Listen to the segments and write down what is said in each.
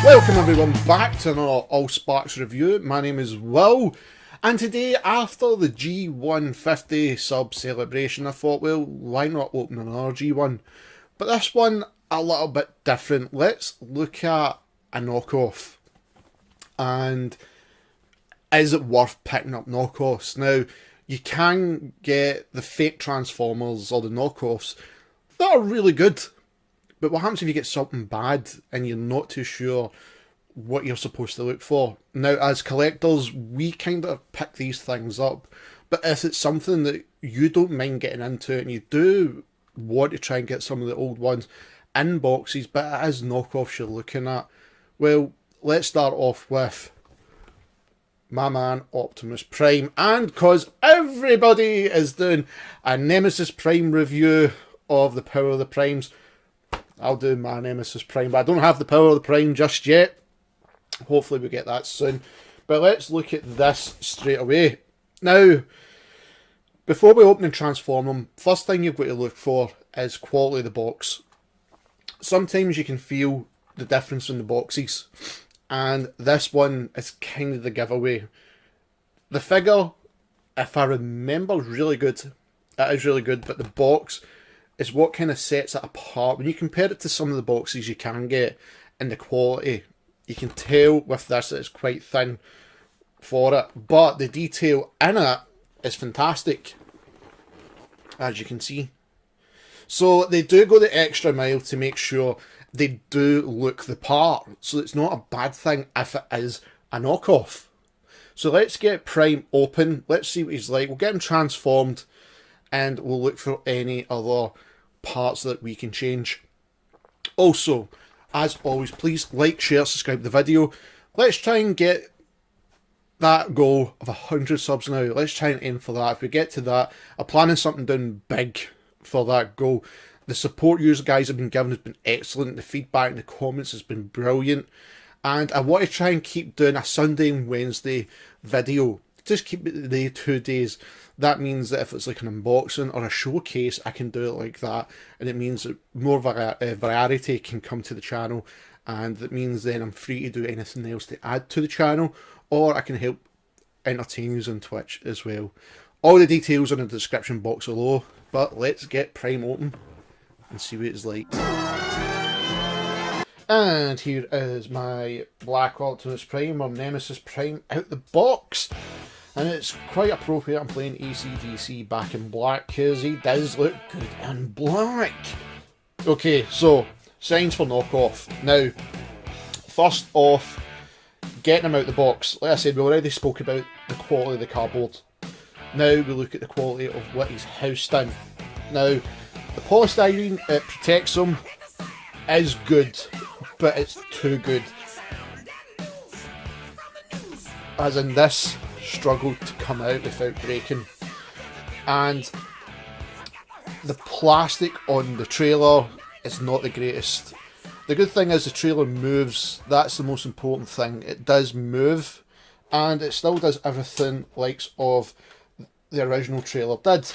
Welcome everyone back to another All Sparks review. My name is Will, and today after the G150 sub celebration I thought, well, why not open another G1? But this one a little bit different. Let's look at a knockoff, and is it worth picking up knockoffs? Now, you can get the fake Transformers or the knockoffs that are really good. But what happens if you get something bad and you're not too sure what you're supposed to look for? Now, as collectors, we kind of pick these things up. But if it's something that you don't mind getting into and you do want to try and get some of the old ones in boxes, but it is knockoffs you're looking at, well, let's start off with my man Optimus Prime. And because everybody is doing a Nemesis Prime review of the Power of the Primes, I'll do my Nemesis Prime, but I don't have the Power of the Prime just yet. Hopefully we get that soon. But let's look at this straight away. Now, before we open and transform them, first thing you've got to look for is quality of the box. Sometimes you can feel the difference in the boxes, and this one is kind of the giveaway. The figure, if I remember, is really good. It is really good, but the box is what kind of sets it apart. When you compare it to some of the boxes you can get in the quality, you can tell with this that it's quite thin for it, but the detail in it is fantastic, as you can see. So they do go the extra mile to make sure they do look the part, so it's not a bad thing if it is a knockoff. So let's get Prime open, let's see what he's like, we'll get him transformed, and we'll look for any other parts that we can change. Also, as always, please like, share, subscribe to the video. Let's try and get that goal of 100 subs now. Let's try and aim for that. If we get to that, I'm planning something down big for that goal. The support you guys have been giving has been excellent. The feedback in the comments has been brilliant. And I want to try and keep doing a Sunday and Wednesday video. Just keep it the 2 days. That means that if it's like an unboxing or a showcase, I can do it like that. And it means that more variety can come to the channel. And that means then I'm free to do anything else to add to the channel. Or I can help entertain you on Twitch as well. All the details are in the description box below. But let's get Prime open and see what it's like. And here is my Black Optimus Prime or Nemesis Prime out the box. And it's quite appropriate I'm playing AC/DC back in black because he does look good in black. Okay, so signs for knockoff. Now, first off, getting him out the box. Like I said, we already spoke about the quality of the cardboard. Now we look at the quality of what he's housed in. Now, the polystyrene, it protects him, is good, but it's too good. As in this struggled to come out without breaking. And the plastic on the trailer is not the greatest. The good thing is the trailer moves. That's the most important thing. It does move, and it still does everything likes of the original trailer did.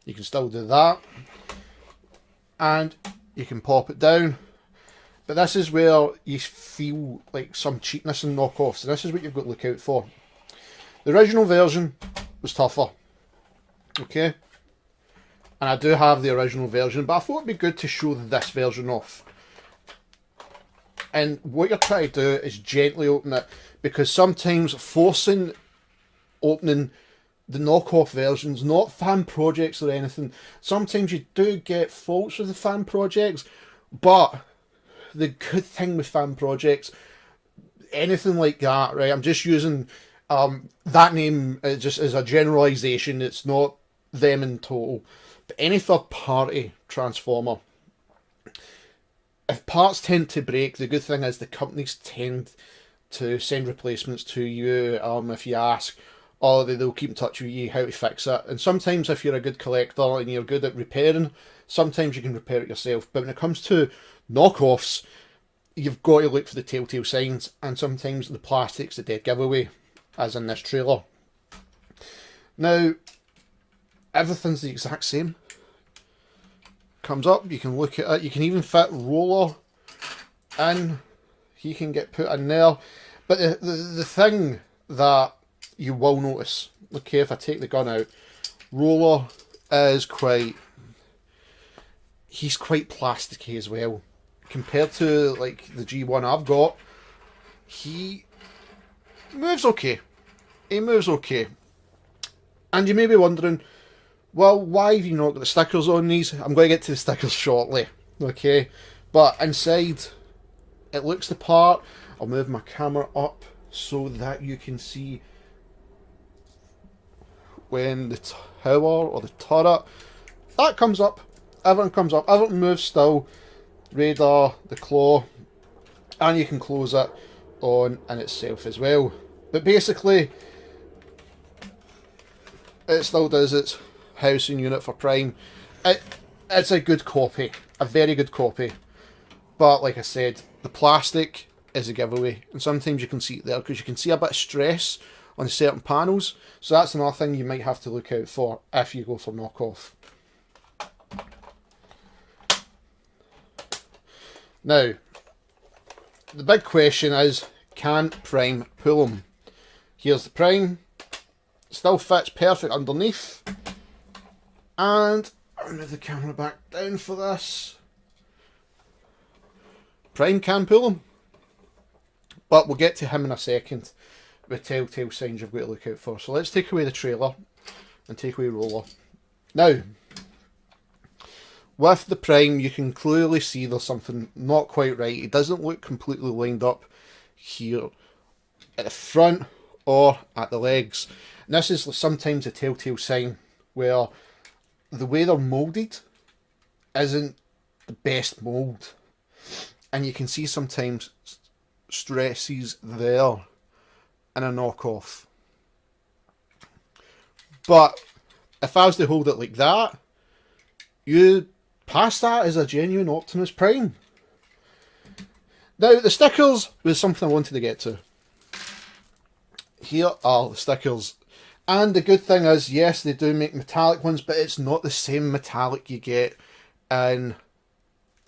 You can still do that, and you can pop it down. But this is where you feel like some cheapness in knockoffs, and this is what you've got to look out for. The original version was tougher, okay? And I do have the original version, but I thought it'd be good to show this version off. And what you're trying to do is gently open it, because sometimes forcing opening the knockoff versions, not fan projects or anything, sometimes you do get faults with the fan projects, but the good thing with fan projects, anything like that, right, I'm just using that name just as a generalisation, it's not them in total. But any third party transformer, if parts tend to break, the good thing is the companies tend to send replacements to you if you ask, or they'll keep in touch with you how to fix it. And sometimes if you're a good collector and you're good at repairing, sometimes you can repair it yourself. But when it comes to knockoffs, you've got to look for the telltale signs, and sometimes the plastic's the dead giveaway, as in this trailer. Now, everything's the exact same. Comes up, you can look at it, you can even fit roller in he can get put in there. But the thing that you will notice, okay, if I take the gun out, Roller is he's quite plasticky as well. Compared to like the G1 I've got, he moves okay. He moves okay. And you may be wondering, well, why have you not got the stickers on these? I'm going to get to the stickers shortly, okay? But inside, it looks the part. I'll move my camera up so that you can see when the tower or the turret, that comes up. Everything comes up. Everything moves still. Radar, the claw, and you can close it on in itself as well. But basically, it still does its housing unit for Prime. It's a good copy, a very good copy. But like I said, the plastic is a giveaway, and sometimes you can see it there because you can see a bit of stress on certain panels. So that's another thing you might have to look out for if you go for knockoff. Now, the big question is, can Prime pull them? Here's the Prime. Still fits perfect underneath. And I'll move the camera back down for this. Prime can pull them. But we'll get to him in a second with telltale signs you've got to look out for. So let's take away the trailer and take away Roller. Now, with the Prime, you can clearly see there's something not quite right. It doesn't look completely lined up here at the front or at the legs. And this is sometimes a telltale sign where the way they're moulded isn't the best mould. And you can see sometimes stresses there in a knockoff. But if I was to hold it like that, you pass that as a genuine Optimus Prime. Now, the stickers was something I wanted to get to. Here are the stickers. And the good thing is, yes, they do make metallic ones, but it's not the same metallic you get with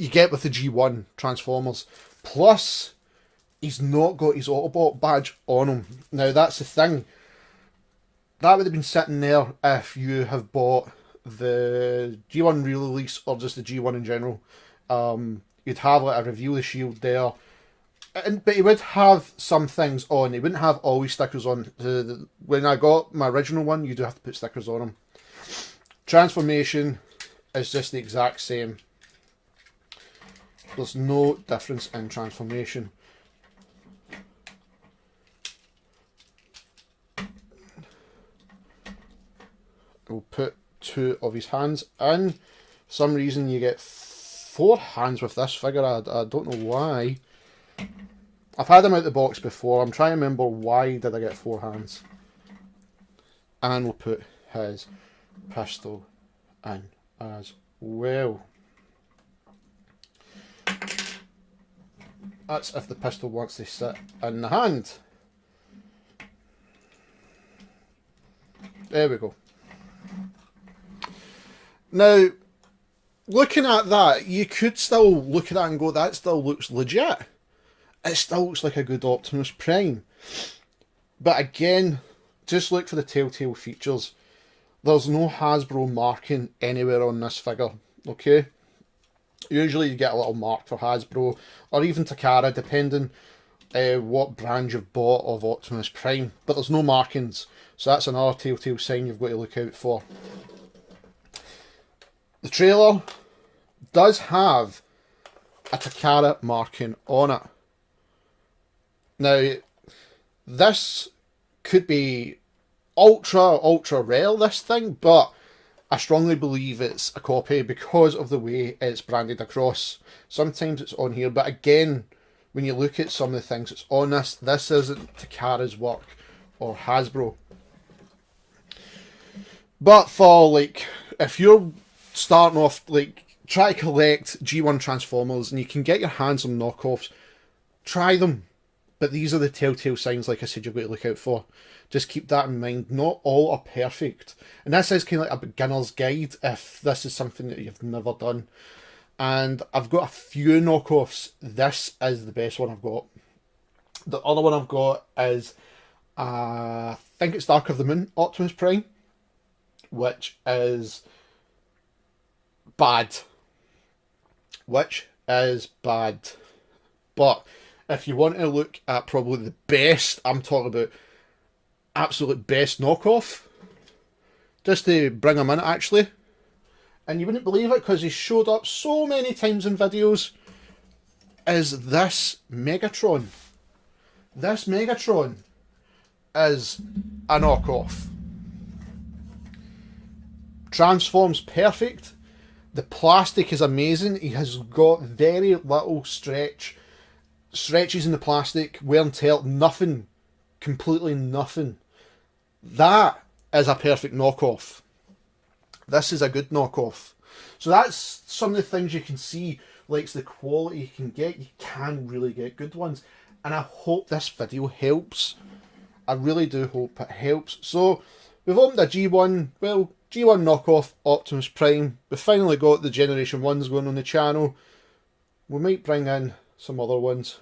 the G1 Transformers. Plus, he's not got his Autobot badge on him. Now, that's the thing. That would have been sitting there if you have bought the G1 re-release or just the G1 in general. You'd have like a Reveal the Shield there. But he would have some things on. He wouldn't have all his stickers on. When I got my original one, you do have to put stickers on him. Transformation is just the exact same. There's no difference in transformation. We'll put 2 of his hands in. For some reason you get 4 hands with this figure. I don't know why. I've had him out the box before. I'm trying to remember why did I get 4 hands. And we'll put his pistol in as well. That's if the pistol wants to sit in the hand. There we go. Now, looking at that, you could still look at that and go, that still looks legit. It still looks like a good Optimus Prime. But again, just look for the telltale features. There's no Hasbro marking anywhere on this figure, okay? Usually you get a little mark for Hasbro, or even Takara, depending what brand you've bought of Optimus Prime. But there's no markings, so that's another telltale sign you've got to look out for. The trailer does have a Takara marking on it. Now, this could be ultra rare, this thing, but I strongly believe it's a copy because of the way it's branded across. Sometimes it's on here, but again, when you look at some of the things that's on this isn't Takara's work or Hasbro. But for, like, if you're starting off, like, try to collect G1 Transformers and you can get your hands on knockoffs, try them. But these are the telltale signs, like I said, you've got to look out for. Just keep that in mind. Not all are perfect. And this is kind of like a beginner's guide if this is something that you've never done. And I've got a few knockoffs. This is the best one I've got. The other one I've got is, I think it's Dark of the Moon, Optimus Prime, which is bad. Which is bad. But if you want to look at probably the best, I'm talking about absolute best knockoff, just to bring him in actually, and you wouldn't believe it because he showed up so many times in videos, is this Megatron. This Megatron is a knockoff. Transforms perfect. The plastic is amazing. He has got very little stretches in the plastic, wear and tear, nothing, completely nothing. That is a perfect knockoff. This is a good knockoff. So that's some of the things you can see, like the quality you can get. You can really get good ones. And I hope this video helps. I really do hope it helps. So we've opened a G1, well, G1 knockoff Optimus Prime. We've finally got the Generation 1s going on the channel. We might bring in some other ones.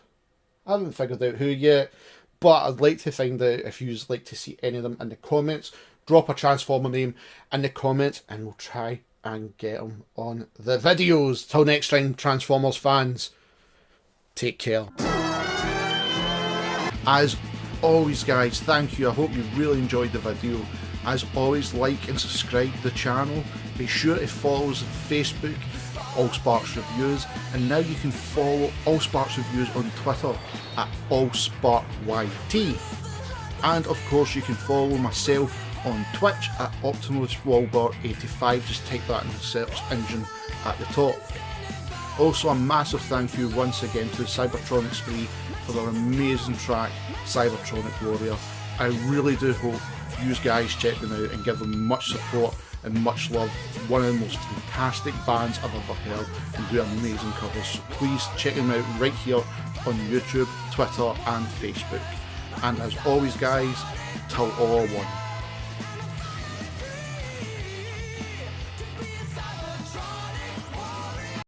I haven't figured out who yet, but I'd like to find out if you'd like to see any of them in the comments. Drop a Transformer name in the comments and we'll try and get them on the videos. Till next time, Transformers fans, take care. As always guys, thank you. I hope you really enjoyed the video. As always, like and subscribe to the channel. Be sure to follow us on Facebook, Allsparks Reviews, and now you can follow Allsparks Reviews on Twitter at AllsparkYT. And of course you can follow myself on Twitch at Optimus85, just type that in the search engine at the top. Also a massive thank you once again to Cybertronic Spree for their amazing track Cybertronic Warrior. I really do hope you guys check them out and give them much support and much love. One of the most fantastic bands I've ever heard and do amazing covers. So please check them out right here on YouTube, Twitter and Facebook. And as always guys, till all are one.